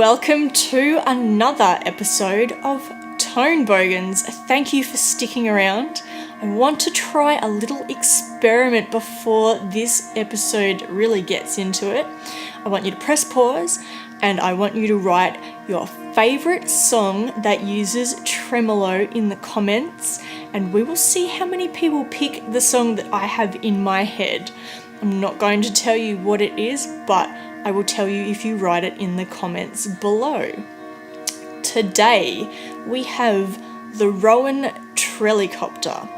welcome to another episode of Tone Bogans. Thank you for sticking around. I want to try a little experiment before this episode really gets into it. I want you to press pause and I want you to write your favourite song that uses tremolo in the comments, and we will see how many people pick the song that I have in my head. I'm not going to tell you what it is, but I will tell you if you write it in the comments below. Today we have the Rowin Trelicoptor.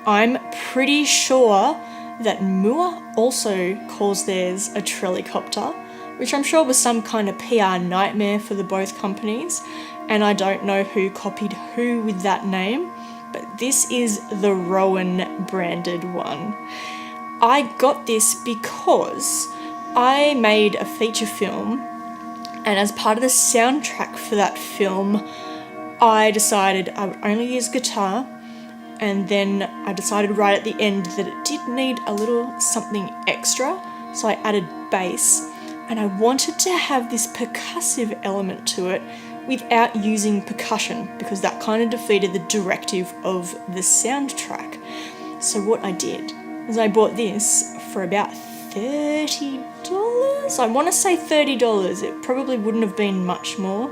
I'm pretty sure that Mua also calls theirs a Trelicoptor, which I'm sure was some kind of PR nightmare for the both companies, and I don't know who copied who with that name, but this is the Rowin branded one. I got this because I made a feature film, and as part of the soundtrack for that film, I decided I would only use guitar, and then I decided right at the end that it did need a little something extra, so I added bass, and I wanted to have this percussive element to it without using percussion, because that kind of defeated the directive of the soundtrack. So what I did is I bought this for about $30. I want to say $30. It probably wouldn't have been much more.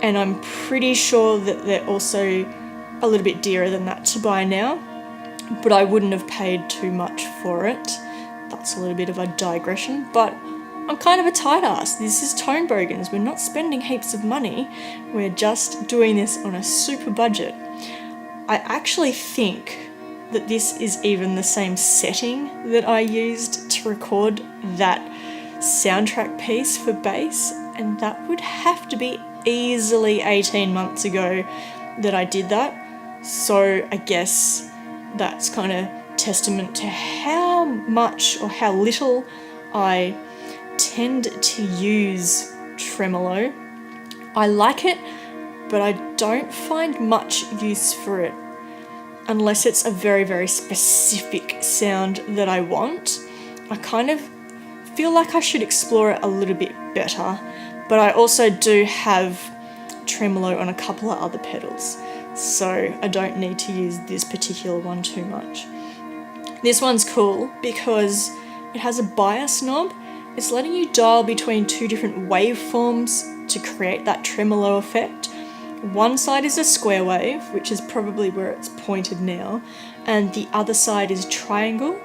And I'm pretty sure that they're also a little bit dearer than that to buy now. But I wouldn't have paid too much for it. That's a little bit of a digression. But I'm kind of a tight ass. This is Tone Bogans. We're not spending heaps of money. We're just doing this on a super budget. I actually think that this is even the same setting that I used to record that soundtrack piece for bass, and that would have to be easily 18 months ago that I did that. So I guess that's kind of testament to how much or how little I tend to use tremolo. I like it, but I don't find much use for it unless it's a very, very specific sound that I want. I kind of feel like I should explore it a little bit better, but I also do have tremolo on a couple of other pedals, so I don't need to use this particular one too much. This one's cool because it has a bias knob. It's letting you dial between two different waveforms to create that tremolo effect. One side is a square wave, which is probably where it's pointed now, and the other side is triangle.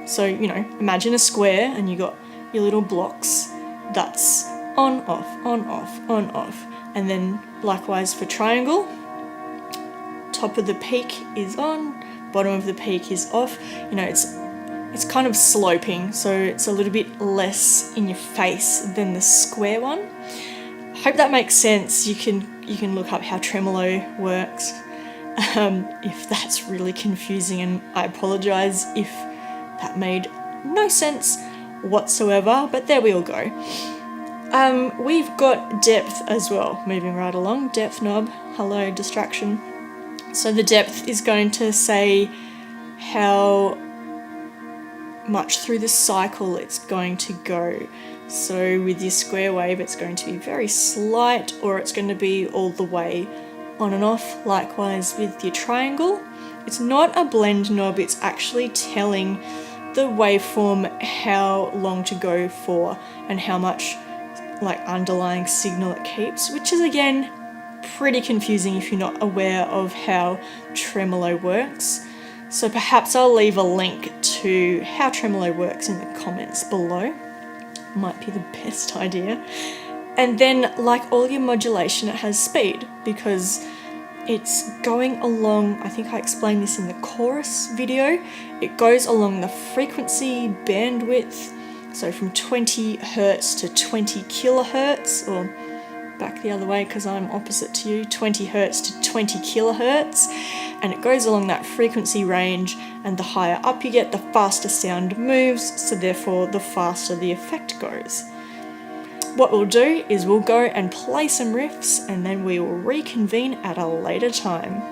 So, imagine a square and you got your little blocks. That's on, off, on, off, on, off. And then likewise for triangle, top of the peak is on, bottom of the peak is off. It's kind of sloping, so it's a little bit less in your face than the square one. I hope that makes sense. You can look up how tremolo works if that's really confusing, and I apologise if that made no sense whatsoever, but there we all go. We've got depth as well, moving right along. Depth knob, hello distraction. So the depth is going to say how much through the cycle it's going to go. So with your square wave, it's going to be very slight, or it's going to be all the way on and off. Likewise with your triangle, it's not a blend knob, it's actually telling the waveform how long to go for and how much underlying signal it keeps, which is again pretty confusing if you're not aware of how tremolo works. So perhaps I'll leave a link to how tremolo works in the comments below. Might be the best idea. And then, like all your modulation, it has speed because it's going along, I think I explained this in the chorus video, it goes along the frequency bandwidth, so from 20 hertz to 20 kilohertz, or back the other way because I'm opposite to you, 20 hertz to 20 kilohertz, and it goes along that frequency range, and the higher up you get, the faster sound moves, so therefore the faster the effect goes. What we'll do is we'll go and play some riffs, and then we will reconvene at a later time.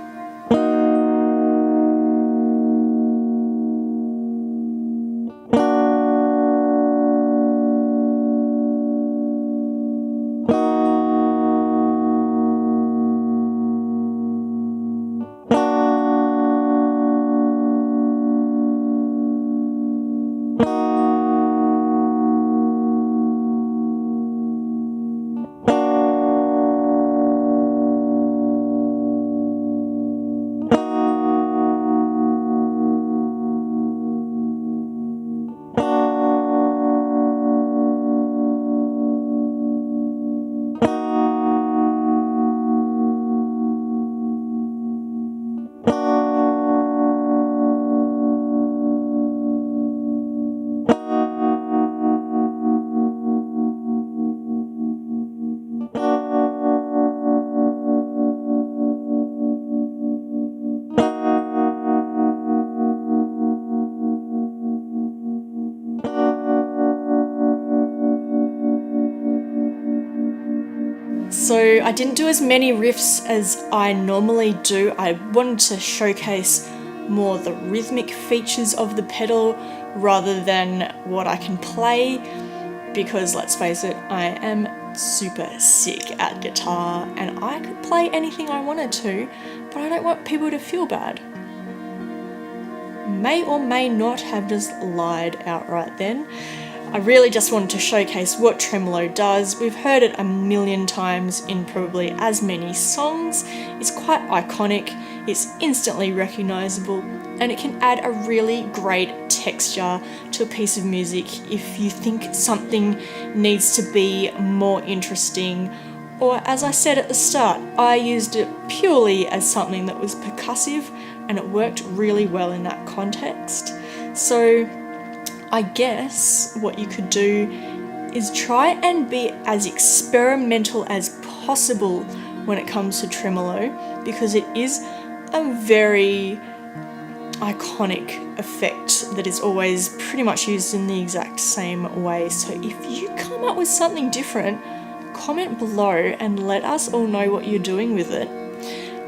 So I didn't do as many riffs as I normally do. I wanted to showcase more the rhythmic features of the pedal rather than what I can play, because let's face it, I am super sick at guitar and I could play anything I wanted to, but I don't want people to feel bad. May or may not have just lied outright then. I really just wanted to showcase what tremolo does. We've heard it a million times in probably as many songs. It's quite iconic, it's instantly recognisable, and it can add a really great texture to a piece of music if you think something needs to be more interesting. Or, as I said at the start, I used it purely as something that was percussive, and it worked really well in that context. So I guess what you could do is try and be as experimental as possible when it comes to tremolo, because it is a very iconic effect that is always pretty much used in the exact same way. So if you come up with something different, comment below and let us all know what you're doing with it.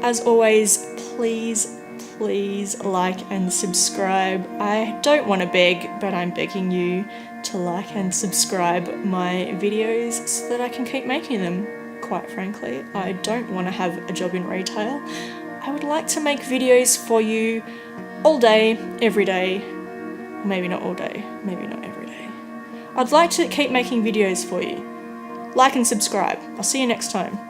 As always, please like and subscribe. I don't want to beg, but I'm begging you to like and subscribe my videos so that I can keep making them. Quite frankly, I don't want to have a job in retail. I would like to make videos for you all day, every day. Maybe not all day, maybe not every day. I'd like to keep making videos for you. Like and subscribe. I'll see you next time.